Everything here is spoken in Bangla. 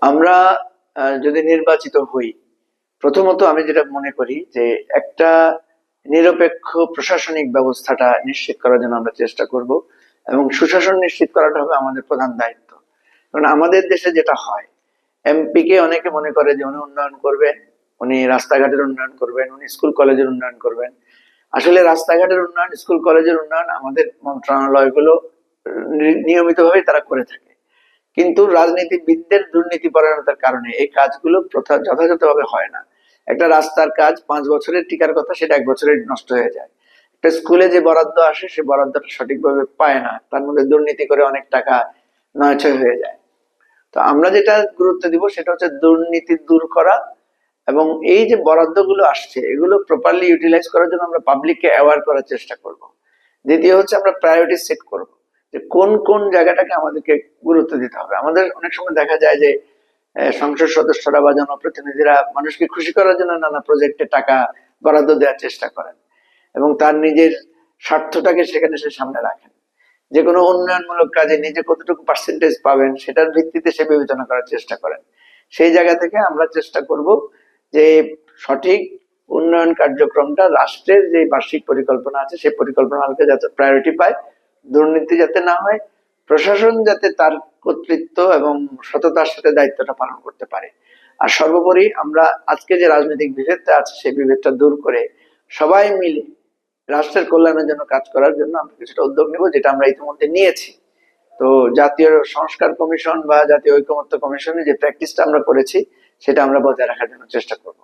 আমরা যদি নির্বাচিত হই, প্রথমত আমি যেটা মনে করি যে একটা নিরপেক্ষ প্রশাসনিক ব্যবস্থাটা নিশ্চিত করার জন্য আমরা চেষ্টা করব, এবং সুশাসন নিশ্চিত করাটা হবে আমাদের প্রধান দায়িত্ব। কারণ আমাদের দেশে যেটা হয়, এমপি কে অনেকে মনে করে যে উনি উন্নয়ন করবেন, উনি রাস্তাঘাটের উন্নয়ন করবেন, উনি স্কুল কলেজের উন্নয়ন করবেন। আসলে রাস্তাঘাটের উন্নয়ন, স্কুল কলেজের উন্নয়ন আমাদের মন্ত্রণালয়গুলো নিয়মিতভাবে তারা করে থাকে। কিন্তু রাজনীতিবিদদের দুর্নীতি পরায়ণতার কারণে এই কাজগুলো যথাযথভাবে হয় না। একটা রাস্তার কাজ 5 বছরের টিকার কথা, সেটা 1 বছরে নষ্ট হয়ে যায়। একটা স্কুলে যে বরাদ্দ আসে, সে বরাদ্দটা সঠিকভাবে পায় না, তার মধ্যে দুর্নীতি করে অনেক টাকা নয়ছয় হয়ে যায়। তো আমরা যেটা গুরুত্ব দিব সেটা হচ্ছে দুর্নীতি দূর করা, এবং এই যে বরাদ্দগুলো আসছে এগুলো প্রপারলি ইউটিলাইজ করার জন্য আমরা পাবলিককে অ্যাওয়ার করার চেষ্টা করব। দ্বিতীয় হচ্ছে আমরা প্রায়োরিটি সেট করব, যে কোন কোন জায়গাটাকে আমাদেরকে গুরুত্ব দিতে হবে। আমাদের অনেক সময় দেখা যায় যে সংসদ সদস্যরা বা জনপ্রতিনিধিরা মানুষকে খুশি করার জন্য নানা প্রজেক্টে টাকা বরাদ্দ দেওয়ার চেষ্টা করেন, এবং তার নিজের স্বার্থটাকে সেখানে সে সামনে রাখেন। যে কোনো উন্নয়নমূলক কাজে নিজে কতটুকু পার্সেন্টেজ পাবেন সেটার ভিত্তিতে সে বিবেচনা করার চেষ্টা করেন। সেই জায়গা থেকে আমরা চেষ্টা করব যে সঠিক উন্নয়ন কার্যক্রমটা, রাষ্ট্রের যে বার্ষিক পরিকল্পনা আছে সেই পরিকল্পনাকে যাতে প্রায়োরিটি পায়, দুর্নীতি যাতে না হয়, প্রশাসন যাতে তার কর্তৃত্ব এবং সততার সাথে দায়িত্বটা পালন করতে পারে। আর সর্বোপরি আমরা আজকে যে রাজনৈতিক বিভেদটা আছে সেই বিভেদটা দূর করে সবাই মিলে রাষ্ট্রের কল্যাণের জন্য কাজ করার জন্য আমরা কিছুটা উদ্যোগ নেব, যেটা আমরা ইতিমধ্যে নিয়েছি। তো জাতীয় সংস্কার কমিশন বা জাতীয় ঐকমত্য কমিশনে যে প্র্যাকটিসটা আমরা করেছি সেটা আমরা বজায় রাখার জন্য চেষ্টা করব।